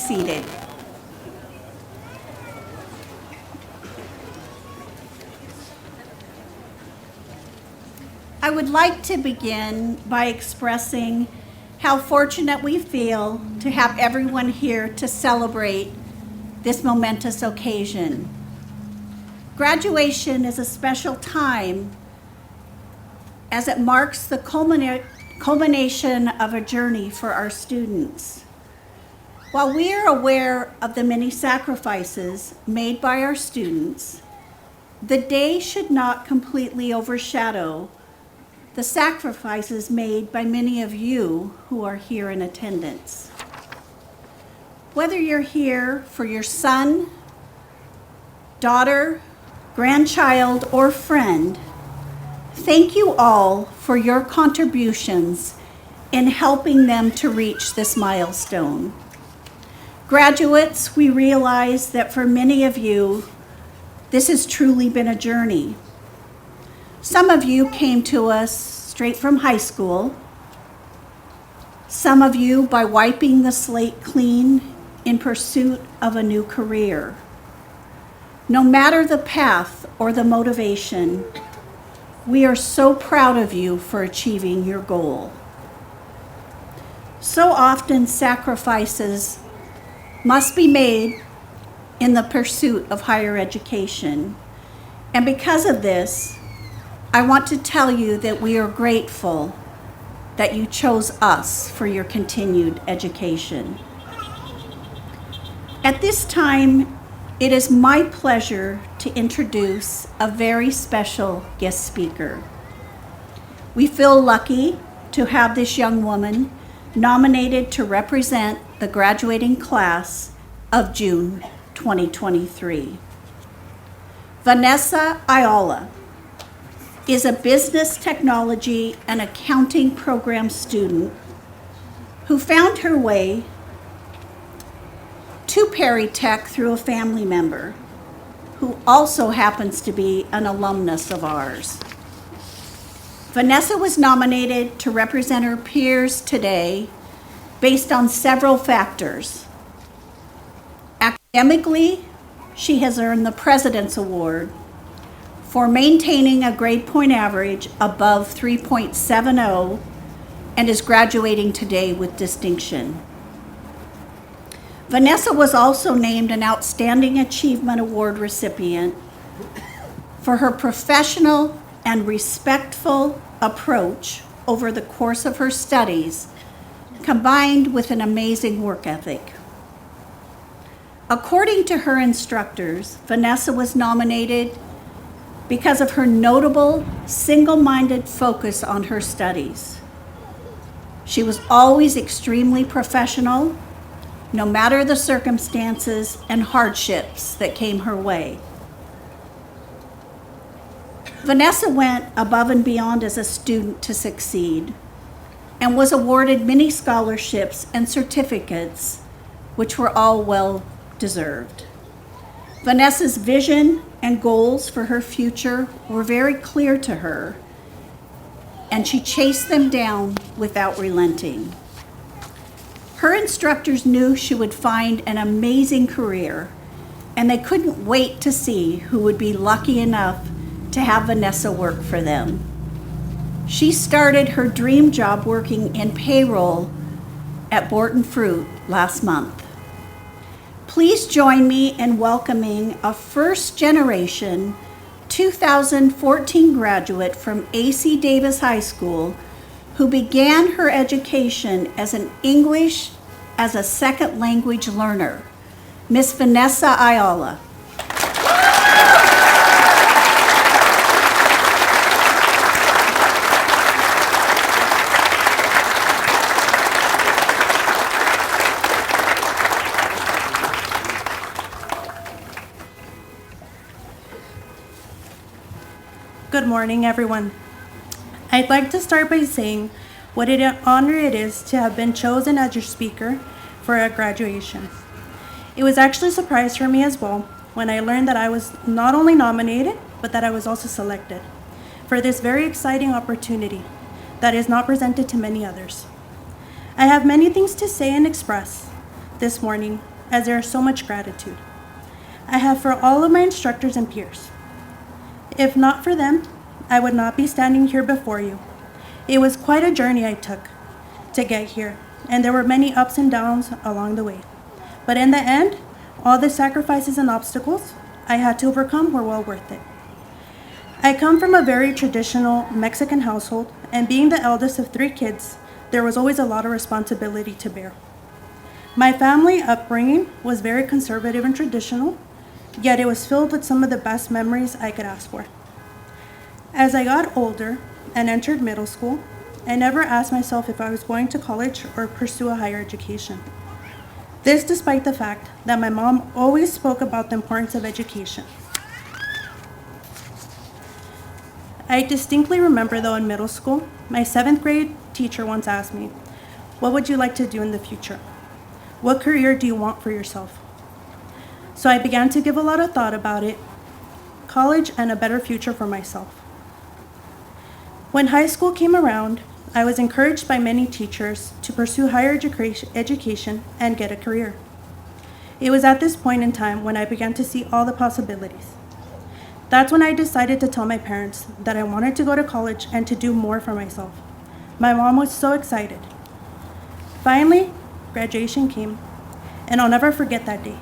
seated. I would like to begin by expressing how fortunate we feel to have everyone here to celebrate this momentous occasion. Graduation is a special time as it marks the culmination of a journey for our students. While we are aware of the many sacrifices made by our students, the day should not completely overshadow the sacrifices made by many of you who are here in attendance. Whether you're here for your son, daughter, grandchild, or friend, thank you all for your contributions in helping them to reach this milestone. Graduates, we realize that for many of you, this has truly been a journey. Some of you came to us straight from high school. Some of you by wiping the slate clean in pursuit of a new career. No matter the path or the motivation, we are so proud of you for achieving your goal. So often sacrifices must be made in the pursuit of higher education. And because of this, I want to tell you that we are grateful that you chose us for your continued education. At this time, it is my pleasure to introduce a very special guest speaker. We feel lucky to have this young woman nominated to represent the graduating class of June 2023. Vanessa Ayala is a business technology and accounting program student who found her way to PerryTech through a family member who also happens to be an alumnus of ours. Vanessa was nominated to represent her peers today based on several factors. Academically, she has earned the President's Award for maintaining a grade point average above 3.70 and is graduating today with distinction. Vanessa was also named an Outstanding Achievement Award recipient for her professional and respectful approach over the course of her studies, combined with an amazing work ethic. According to her instructors, Vanessa was nominated because of her notable, single-minded focus on her studies. She was always extremely professional, no matter the circumstances and hardships that came her way. Vanessa went above and beyond as a student to succeed and was awarded many scholarships and certificates, which were all well deserved. Vanessa's vision and goals for her future were very clear to her, and she chased them down without relenting. Her instructors knew she would find an amazing career, and they couldn't wait to see who would be lucky enough to have Vanessa work for them. She started her dream job working in payroll at Borton Fruit last month. Please join me in welcoming a first-generation 2014 graduate from A.C. Davis High School who began her education as an English as a second language learner, Miss Vanessa Ayala. Good morning, everyone. I'd like to start by saying what an honor it is to have been chosen as your speaker for a graduation. It was actually a surprise for me as well when I learned that I was not only nominated, but that I was also selected for this very exciting opportunity that is not presented to many others. I have many things to say and express, this morning as there is so much gratitude I have for all of my instructors and peers. If not for them, I would not be standing here before you. It was quite a journey I took to get here, and there were many ups and downs along the way. But in the end, all the sacrifices and obstacles I had to overcome were well worth it. I come from a very traditional Mexican household, and being the eldest of 3 kids, there was always a lot of responsibility to bear. My family upbringing was very conservative and traditional, yet it was filled with some of the best memories I could ask for. As I got older and entered middle school, I never asked myself if I was going to college or pursue a higher education. This despite the fact that my mom always spoke about the importance of education. I distinctly remember though in middle school, my 7th grade teacher once asked me, "What would you like to do in the future? What career do you want for yourself?" So I began to give a lot of thought about it, college and a better future for myself. When high school came around, I was encouraged by many teachers to pursue higher education and get a career. It was at this point in time when I began to see all the possibilities. That's when I decided to tell my parents that I wanted to go to college and to do more for myself. My mom was so excited. Finally, graduation came, and I'll never forget that day.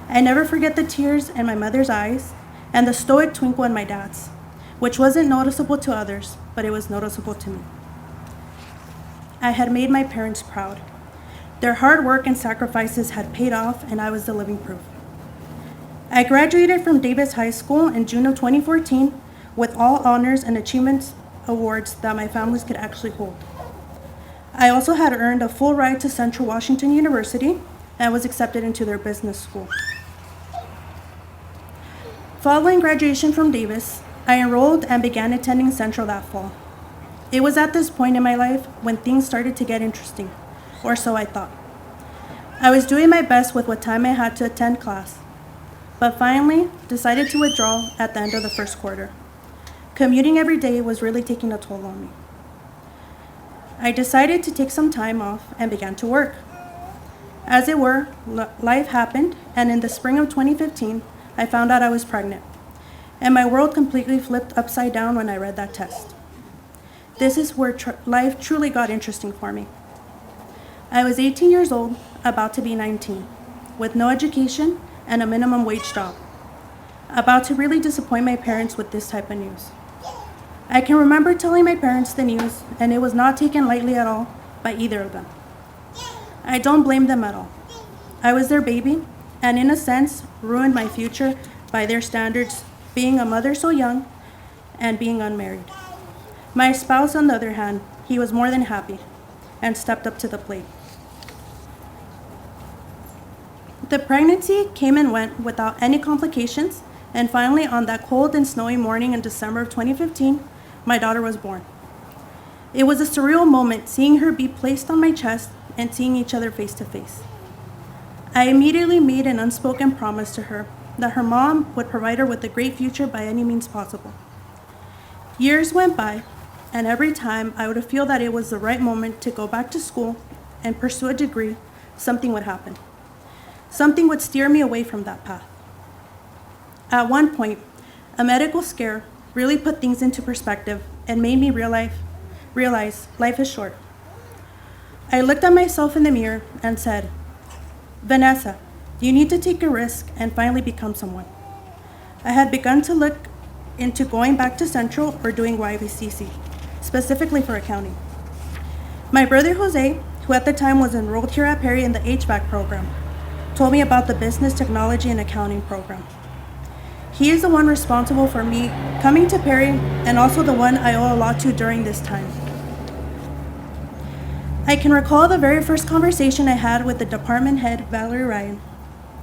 I never forget the tears in my mother's eyes and the stoic twinkle in my dad's, which wasn't noticeable to others, but it was noticeable to me. I had made my parents proud. Their hard work and sacrifices had paid off, and I was the living proof. I graduated from Davis High School in June of 2014 with all honors and achievements awards that my families could actually hold. I also had earned a full ride to Central Washington University and was accepted into their business school. Following graduation from Davis, I enrolled and began attending Central that fall. It was at this point in my life when things started to get interesting, or so I thought. I was doing my best with what time I had to attend class, but finally decided to withdraw at the end of the first quarter. Commuting every day was really taking a toll on me. I decided to take some time off and began to work. As it were, life happened, and in the spring of 2015, I found out I was pregnant, and my world completely flipped upside down when I read that test. This is where life truly got interesting for me. I was 18 years old, about to be 19, with no education and a minimum wage job, about to really disappoint my parents with this type of news. I can remember telling my parents the news, and it was not taken lightly at all by either of them. I don't blame them at all. I was their baby, and in a sense, ruined my future by their standards, being a mother so young and being unmarried. My spouse, on the other hand, he was more than happy and stepped up to the plate. The pregnancy came and went without any complications, and finally, on that cold and snowy morning in December of 2015, my daughter was born. It was a surreal moment seeing her be placed on my chest and seeing each other face to face. I immediately made an unspoken promise to her that her mom would provide her with a great future by any means possible. Years went by, and every time I would feel that it was the right moment to go back to school and pursue a degree, something would happen. Something would steer me away from that path. At one point, a medical scare really put things into perspective and made me realize life is short. I looked at myself in the mirror and said, "Vanessa, you need to take a risk and finally become someone." I had begun to look into going back to Central or doing YVCC, specifically for accounting. My brother Jose, who at the time was enrolled here at Perry in the HVAC program, told me about the Business Technology and Accounting program. He is the one responsible for me coming to Perry and also the one I owe a lot to during this time. I can recall the very first conversation I had with the department head, Valerie Ryan,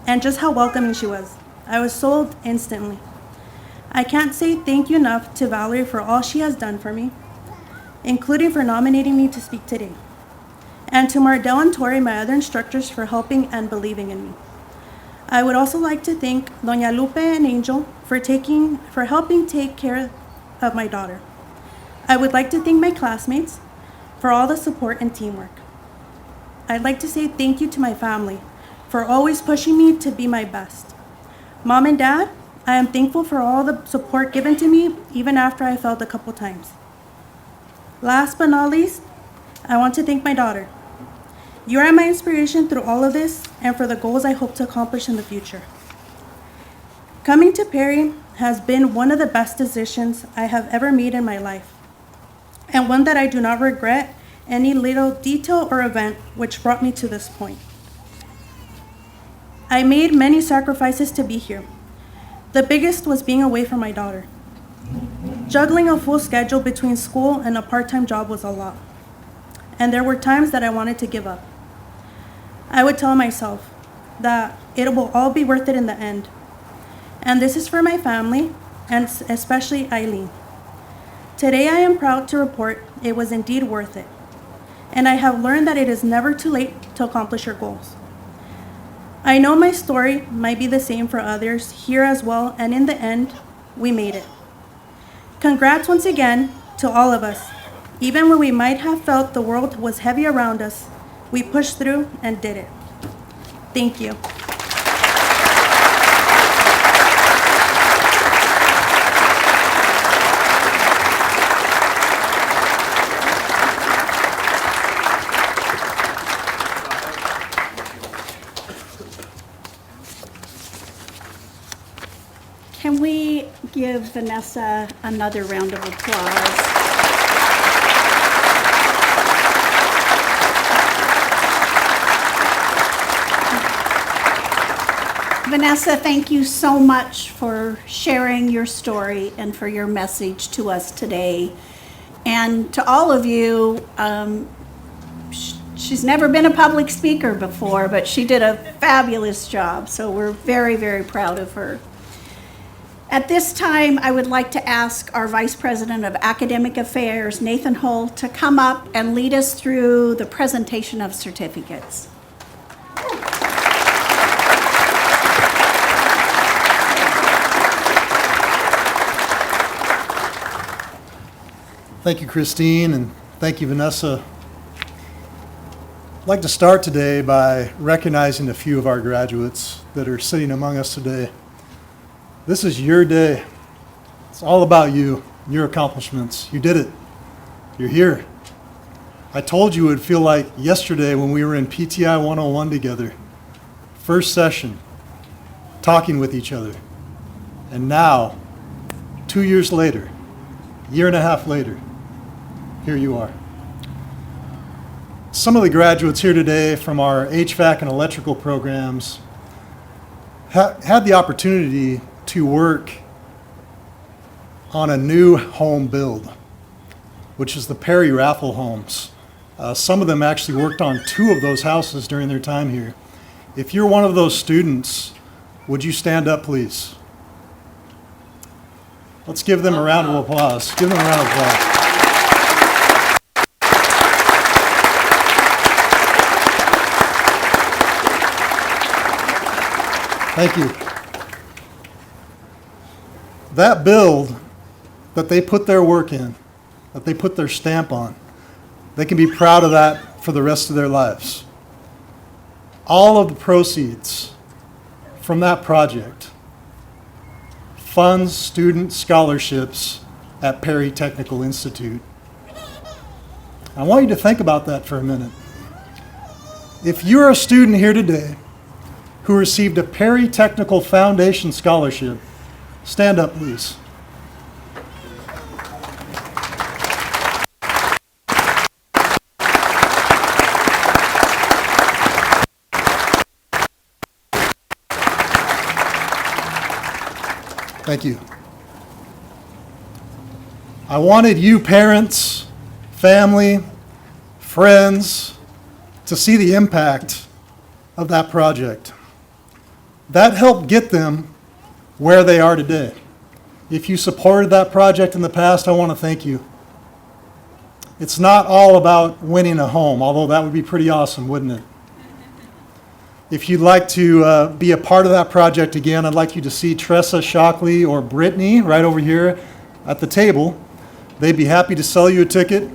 and just how welcoming she was. I was sold instantly. I can't say thank you enough to Valerie for all she has done for me, including for nominating me to speak today, and to Mardell and Tori, my other instructors, for helping and believing in me. I would also like to thank Doña Lupe and Angel for helping take care of my daughter. I would like to thank my classmates for all the support and teamwork. I'd like to say thank you to my family for always pushing me to be my best. Mom and Dad, I am thankful for all the support given to me, even after I failed a couple times. Last but not least, I want to thank my daughter. You are my inspiration through all of this and for the goals I hope to accomplish in the future. Coming to Perry has been one of the best decisions I have ever made in my life, and one that I do not regret any little detail or event which brought me to this point. I made many sacrifices to be here. The biggest was being away from my daughter. Juggling a full schedule between school and a part-time job was a lot, and there were times that I wanted to give up. I would tell myself that it will all be worth it in the end. And this is for my family, and especially Eileen. Today I am proud to report it was indeed worth it. And I have learned that it is never too late to accomplish your goals. I know my story might be the same for others here as well, and in the end, we made it. Congrats once again to all of us. Even when we might have felt the world was heavy around us, we pushed through and did it. Thank you. Can we give Vanessa another round of applause? Vanessa, thank you so much for sharing your story and for your message to us today. And to all of you, she's never been a public speaker before, but she did a fabulous job. So we're very, very proud of her. At this time, I would like to ask our Vice President of Academic Affairs, Nathan Hull, to come up and lead us through the presentation of certificates. Thank you, Christine, and thank you, Vanessa. I'd like to start today by recognizing a few of our graduates that are sitting among us today. This is your day. It's all about you, your accomplishments. You did it. You're here. I told you it would feel like yesterday when we were in PTI 101 together, first session, talking with each other. And now, 2 years later, year and a half later, here you are. Some of the graduates here today from our HVAC and electrical programs had the opportunity to work on a new home build, which is the Perry Raffle homes. Some of them actually worked on 2 of those houses during their time here. If you're one of those students, would you stand up, please? Let's give them a round of applause. Give them a round of applause. Thank you. That build that they put their work in, that they put their stamp on, they can be proud of that for the rest of their lives. All of the proceeds from that project funds student scholarships at Perry Technical Institute. I want you to think about that for a minute. If you're a student here today who received a Perry Technical Foundation scholarship, stand up, please. Thank you. I wanted you parents, family, friends to see the impact of that project. That helped get them where they are today. If you supported that project in the past, I want to thank you. It's not all about winning a home, although that would be pretty awesome, wouldn't it? If you'd like to be a part of that project again, I'd like you to see Tressa Shockley or Brittany right over here at the table. They'd be happy to sell you a ticket.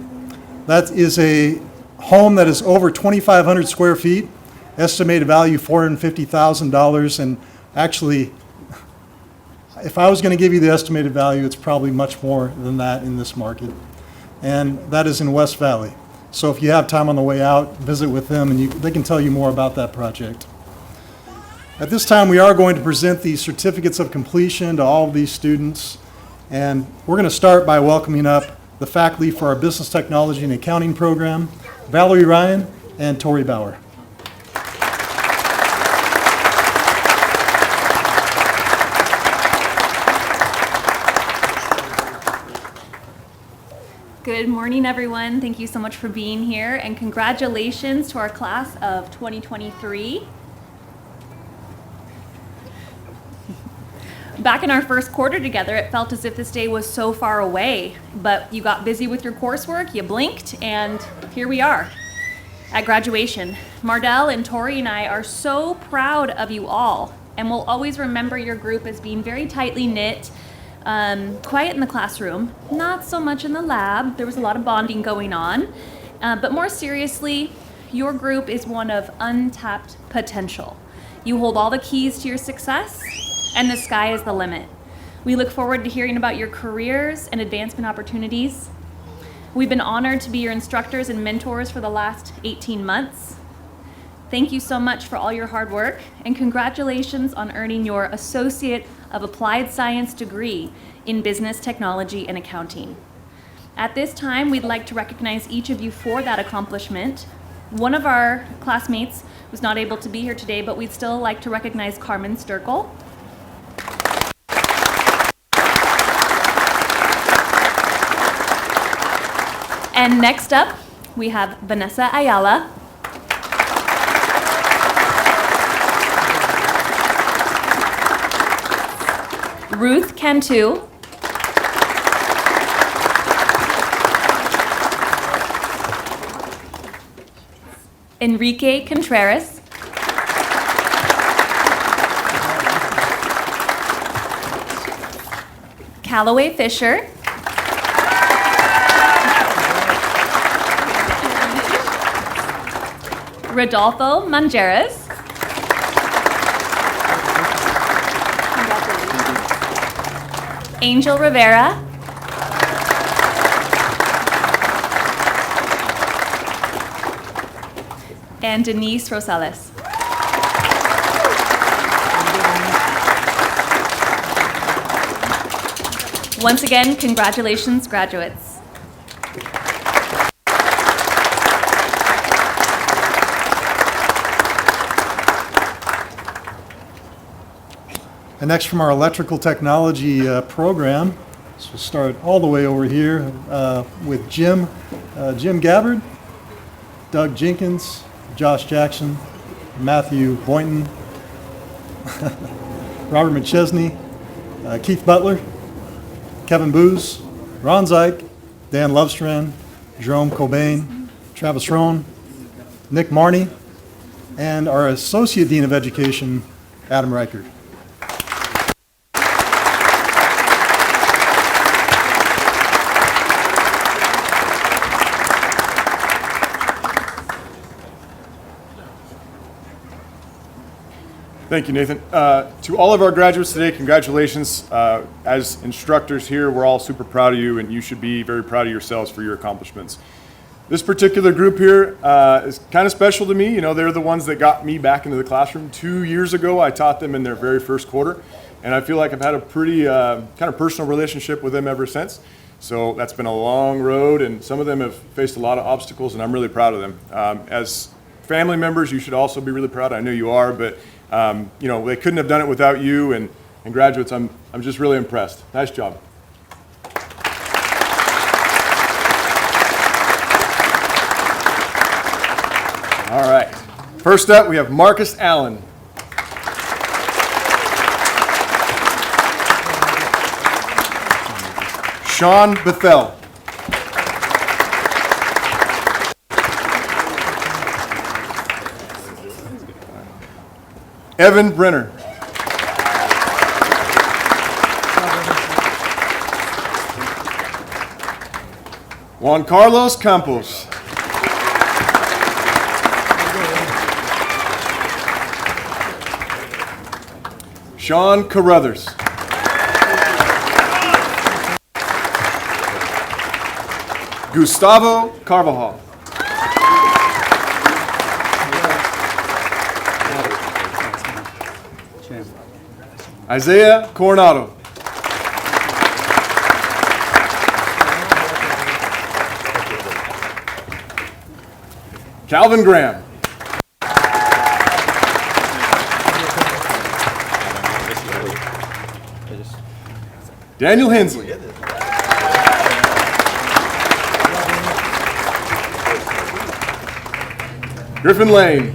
That is a home that is over 2,500 square feet, estimated value $450,000, and actually, if I was going to give you the estimated value, it's probably much more than that in this market. And that is in West Valley. So if you have time on the way out, visit with them and they can tell you more about that project. At this time, we are going to present the certificates of completion to all of these students. And we're going to start by welcoming up the faculty for our Business Technology and Accounting program, Valerie Ryan and Tori Bauer. Good morning, everyone. Thank you so much for being here, and congratulations to our class of 2023. Back in our first quarter together, it felt as if this day was so far away, but you got busy with your coursework, you blinked, and here we are at graduation. Mardell and Tori and I are so proud of you all, and we'll always remember your group as being very tightly knit, quiet in the classroom, not so much in the lab. There was a lot of bonding going on, but more seriously, your group is one of untapped potential. You hold all the keys to your success, and the sky is the limit. We look forward to hearing about your careers and advancement opportunities. We've been honored to be your instructors and mentors for the last 18 months. Thank you so much for all your hard work, and congratulations on earning your Associate of Applied Science degree in Business Technology and Accounting. At this time, we'd like to recognize each of you for that accomplishment. One of our classmates was not able to be here today, but we'd still like to recognize Carmen Sturkel. And next up, we have Vanessa Ayala. Ruth Cantu. Enrique Contreras. Callaway Fisher. Rodolfo Mangeras. Angel Rivera. And Denise Rosales. Once again, congratulations, graduates. And next from our electrical technology program, so we'll start all the way over here with Jim Gabbard, Doug Jenkins, Josh Jackson, Matthew Boynton, Robert McChesney, Keith Butler, Kevin Booz, Ron Zeich, Dan Lovestrand, Jerome Cobain, Travis Rohn, Nick Marney, and our Associate Dean of Education, Adam Reichert. Thank you, Nathan. To all of our graduates today, congratulations. As instructors here, we're all super proud of you, and you should be very proud of yourselves for your accomplishments. This particular group here is kind of special to me. You know, they're the ones that got me back into the classroom 2 years ago. I taught them in their very first quarter, and I feel like I've had a pretty kind of personal relationship with them ever since. So that's been a long road, and some of them have faced a lot of obstacles, and I'm really proud of them. As family members, you should also be really proud. I know you are, but you know, they couldn't have done it without you, and graduates, I'm just really impressed. Nice job. All right. First up, we have Marcus Allen. Sean Bethel. Evan Brenner. Juan Carlos Campos. Sean Carruthers. Gustavo Carvajal. Isaiah Coronado. Calvin Graham. Daniel Hensley. Griffin Lane.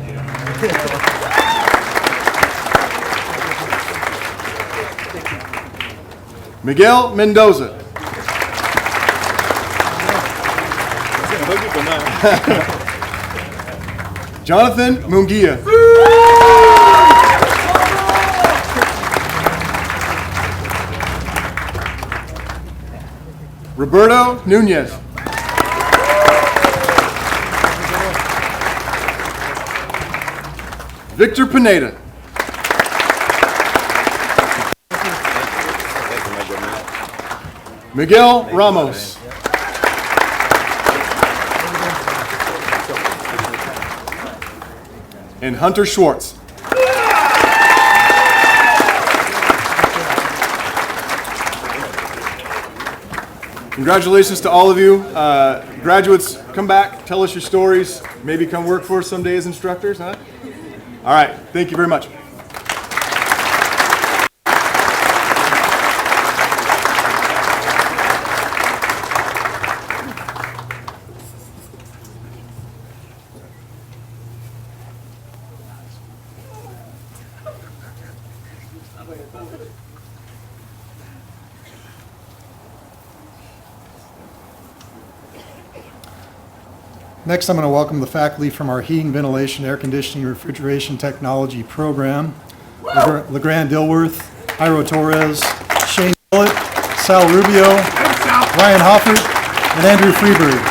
Miguel Mendoza. Jonathan Munguia. Roberto Nunez. Victor Pineda. Miguel Ramos. And Hunter Schwartz. Congratulations to all of you. Graduates, come back, tell us your stories, maybe come work for us someday as instructors, huh? All right, thank you very much. Next, I'm going to welcome the faculty from our Heating, Ventilation, Air Conditioning, Refrigeration Technology program. LeGrand Dilworth, Jairo Torres, Shane Tillett, Sal Rubio, Ryan Hoffert, and Andrew Freeberg.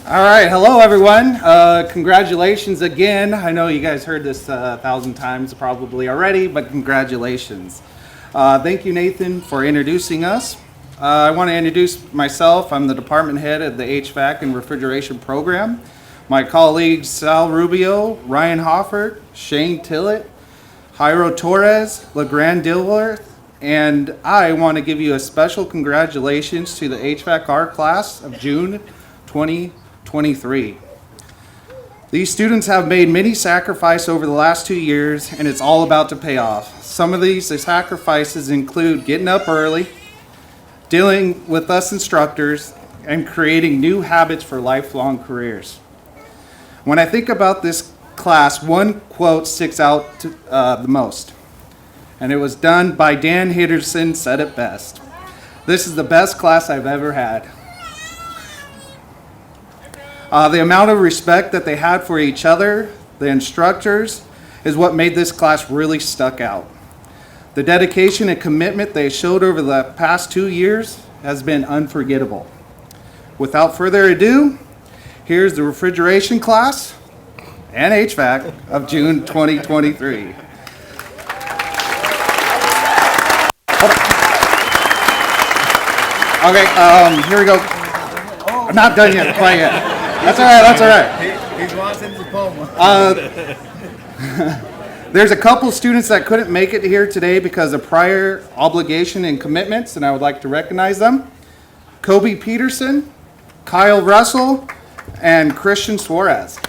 All right, hello everyone. Congratulations again. I know you guys heard this 1,000 times probably already, but congratulations. Thank you, Nathan, for introducing us. I want to introduce myself. I'm the department head of the HVAC and Refrigeration program. My colleagues Sal Rubio, Ryan Hoffert, Shane Tillett, Jairo Torres, LeGrand Dilworth, and I want to give you a special congratulations to the HVAC-R class of June 2023. These students have made many sacrifices over the last 2 years, and it's all about to pay off. Some of these sacrifices include getting up early, dealing with us instructors, and creating new habits for lifelong careers. When I think about this class, one quote sticks out the most, and it was done by Dan Henderson, said it best. "This is the best class I've ever had." The amount of respect that they had for each other, the instructors, is what made this class really stuck out. The dedication and commitment they showed over the past 2 years has been unforgettable. Without further ado, here's the refrigeration class and HVAC of June 2023. Okay, here we go. I'm not done yet, quite yet. That's all right, that's all right. He's watching the diploma. There's a couple students that couldn't make it here today because of prior obligation and commitments, and I would like to recognize them. Kobe Peterson, Kyle Russell, and Christian Suarez.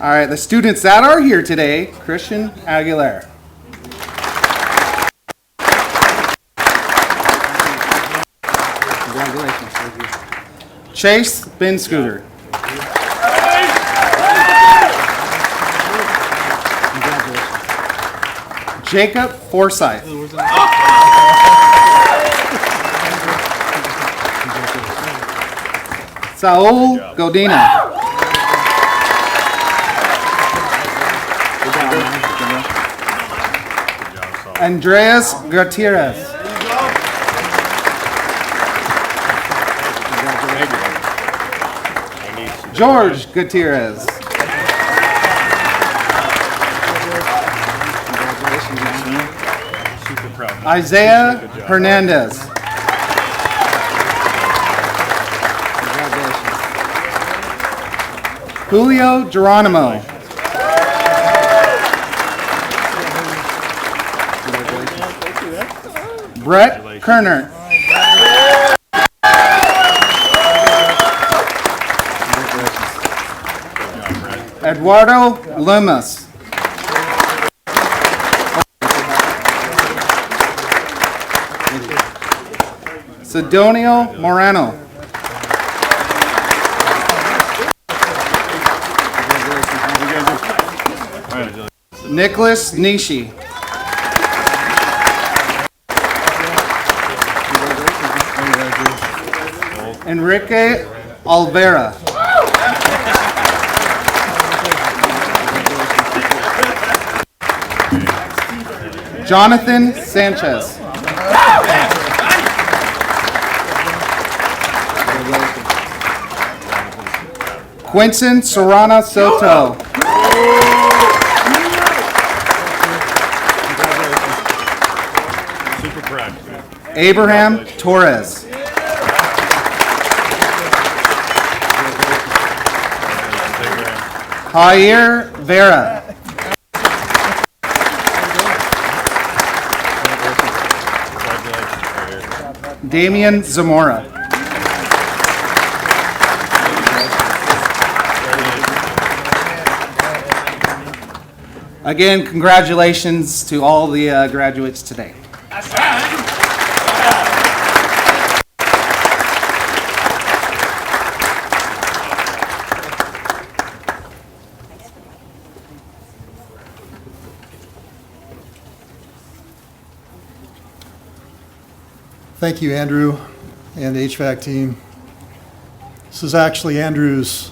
All right, the students that are here today, Christian Aguilera. Chase Ben Scooter. Jacob Forsyth. Saul Godina. Andreas Gutierrez. George Gutierrez. Super proud. Isaiah Hernandez. Julio Geronimo. Brett Kerner. Eduardo Lemus. Sidonio Morano. Nicholas Nishi. Enrique Olvera. Jonathan Sanchez. Quinton Serrana Soto. Super proud. Abraham Torres. Jair Vera. Damian Zamora. Again, congratulations to all the graduates today. Thank you, Andrew and the HVAC team. This is actually Andrew's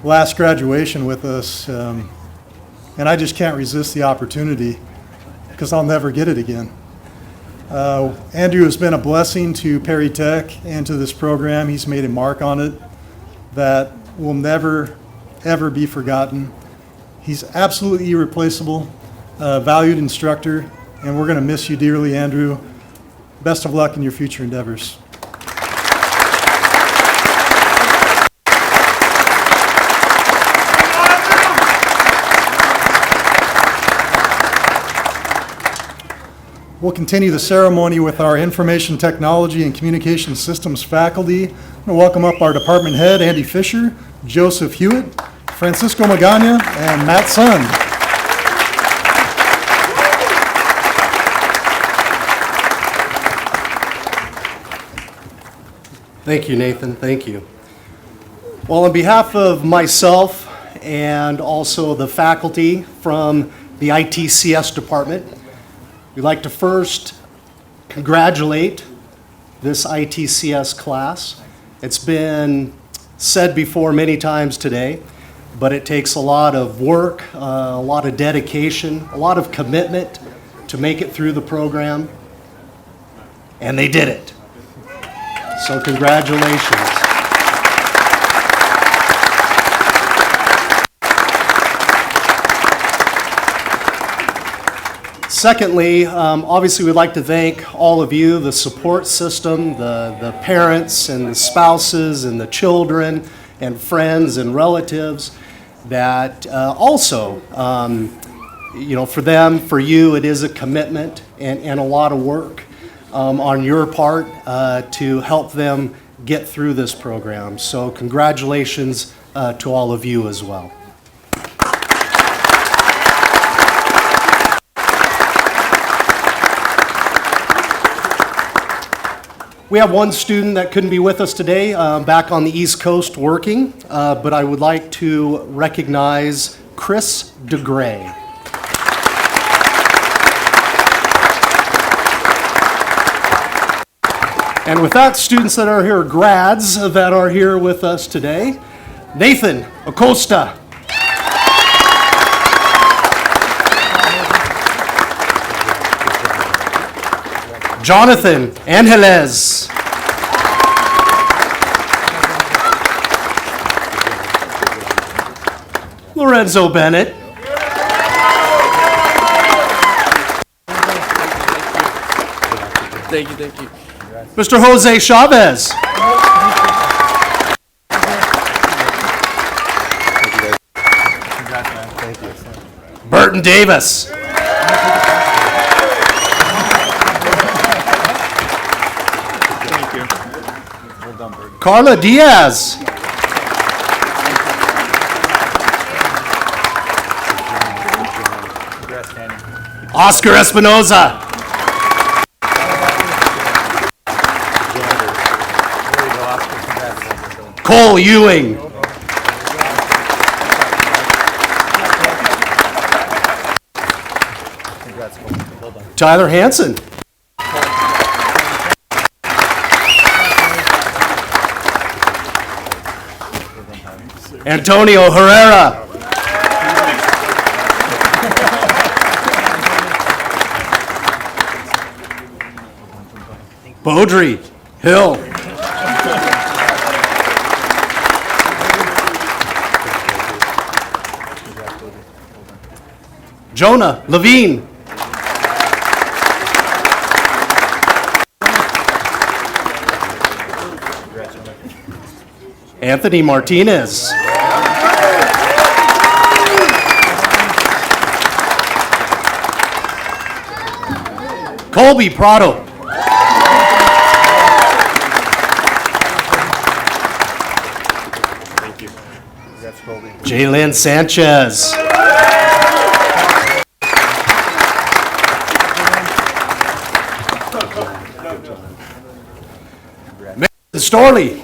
last graduation with us, and I just can't resist the opportunity because I'll never get it again. Andrew has been a blessing to PerryTech and to this program. He's made a mark on it that will never, ever be forgotten. He's absolutely irreplaceable, valued instructor, and we're going to miss you dearly, Andrew. Best of luck in your future endeavors. We'll continue the ceremony with our Information Technology and Communication Systems faculty. I'm going to welcome up our department head, Andy Fisher, Joseph Hewitt, Francisco Magana, and Matt Sun. Thank you, Nathan. Thank you. Well, on behalf of myself and also the faculty from the ITCS department, we'd like to first congratulate this ITCS class. It's been said before many times today, but it takes a lot of work, a lot of dedication, a lot of commitment to make it through the program, and they did it. So congratulations. Secondly, obviously we'd like to thank all of you, the support system, the parents and the spouses and the children and friends and relatives that also, for them, for you, it is a commitment and a lot of work. On your part to help them get through this program. So congratulations to all of you as well. We have one student that couldn't be with us today, back on the East Coast working, but I would like to recognize Chris DeGray. And with that, students that are here, grads that are here with us today, Nathan Acosta. Jonathan Angeles. Lorenzo Bennett. Thank you. Mr. Jose Chavez. Burton Davis. Carla Diaz. Oscar Espinoza. Cole Ewing. Tyler Hansen. Antonio Herrera. Beaudry Hill. Jonah Levine. Anthony Martinez. Colby Prado. Jalen Sanchez. Mason Storley.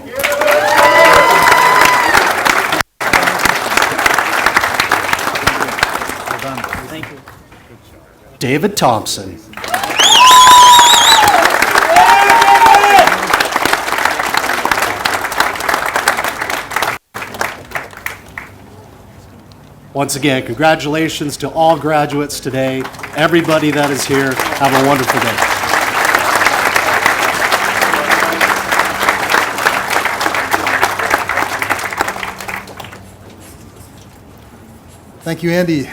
David Thompson. Once again, congratulations to all graduates today. Everybody that is here, have a wonderful day. Thank you, Andy.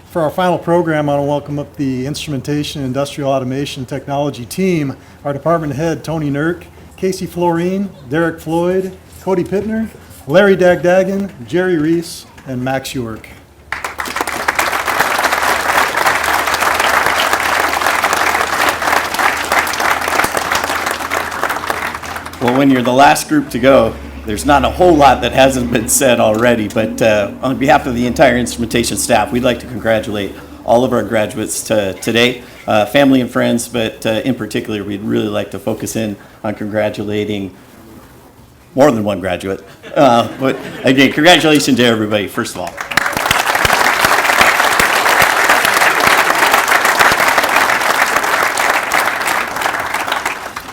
For our final program, I want to welcome up the Instrumentation and Industrial Automation Technology team, our department head, Tony Nurk, Casey Florine, Derek Floyd, Cody Pittner, Larry Dagdagan, Jerry Reese, and Max York. Well, when you're the last group to go, there's not a whole lot that hasn't been said already, but on behalf of the entire instrumentation staff, we'd like to congratulate all of our graduates today, family and friends, but in particular, we'd really like to focus in on congratulating more than one graduate. But again, congratulations to everybody, first of all.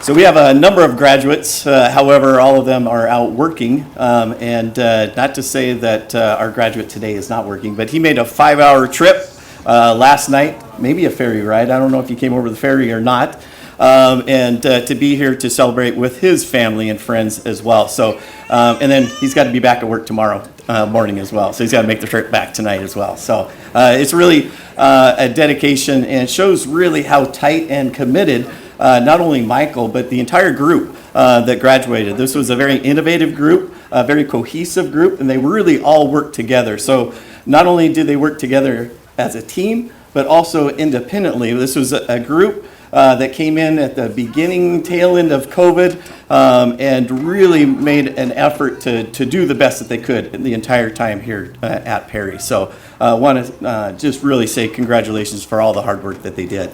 So we have a number of graduates, however, all of them are out working, and not to say that our graduate today is not working, but he made a 5-hour trip last night, maybe a ferry ride, I don't know if you came over the ferry or not, and to be here to celebrate with his family and friends as well. So, and then he's got to be back at work tomorrow morning as well, so he's got to make the trip back tonight as well. So it's really a dedication, and it shows really how tight and committed not only Michael, but the entire group that graduated. This was a very innovative group, a very cohesive group, and they really all worked together. So not only did they work together as a team, but also independently. This was a group that came in at the beginning, tail end of COVID, and really made an effort to do the best that they could the entire time here at Perry. So I want to just really say congratulations for all the hard work that they did.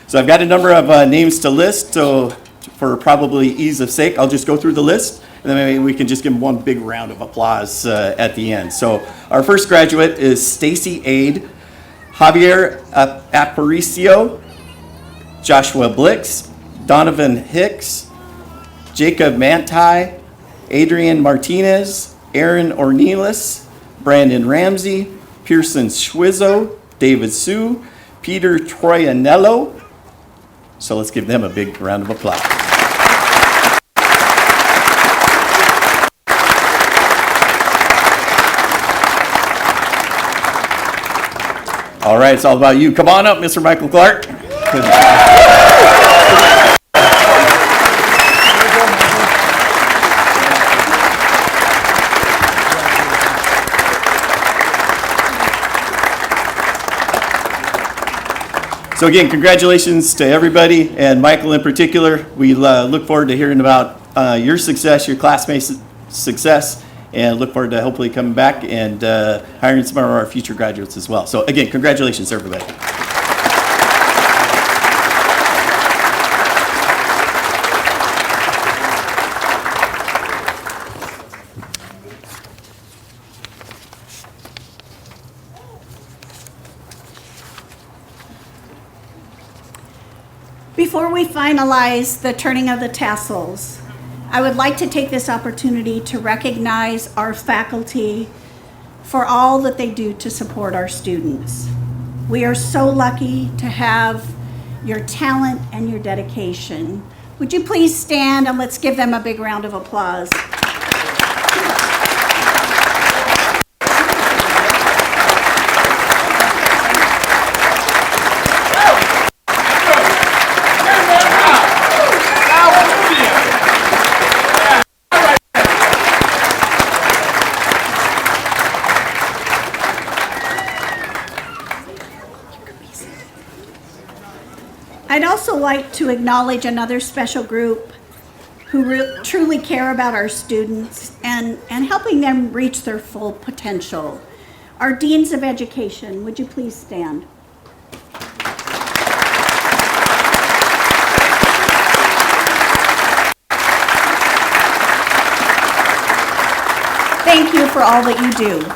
So I've got a number of names to list, so for probably ease of sake, I'll just go through the list, and then maybe we can just give them one big round of applause at the end. So our first graduate is Stacy Aid, Javier Aparicio, Joshua Blix, Donovan Hicks, Jacob Manti, Adrian Martinez, Aaron Ornelas, Brandon Ramsey, Pearson Schwizzo, David Sue, Peter Troianello, So let's give them a big round of applause. All right, it's all about you. Come on up, Mr. Michael Clark. So again, congratulations to everybody, and Michael in particular. We look forward to hearing about your success, your classmates' success, and look forward to hopefully coming back and hiring some of our future graduates as well. So again, congratulations, everybody. Before we finalize the turning of the tassels, I would like to take this opportunity to recognize our faculty for all that they do to support our students. We are so lucky to have your talent and your dedication. Would you please stand and let's give them a big round of applause. I'd also like to acknowledge another special group who truly care about our students and helping them reach their full potential. Our Deans of Education, would you please stand? Thank you for all that you do.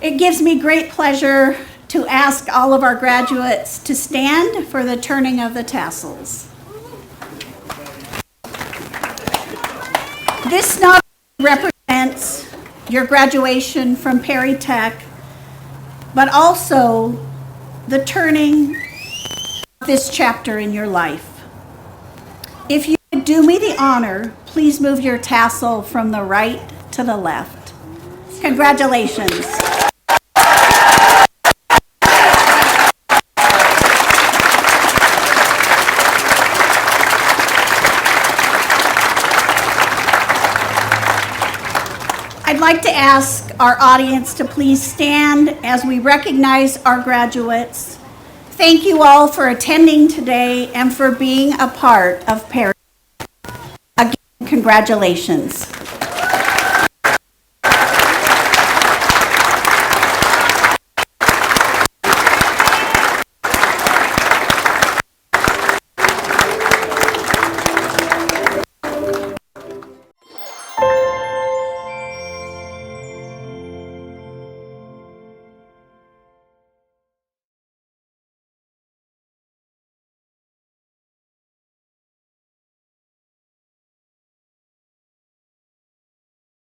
It gives me great pleasure to ask all of our graduates to stand for the turning of the tassels. This not only represents your graduation from Perry Tech, but also the turning of this chapter in your life. If you would do me the honor, please move your tassel from the right to the left. Congratulations. I'd like to ask our audience to please stand as we recognize our graduates. Thank you all for attending today and for being a part of Perry. Again, congratulations.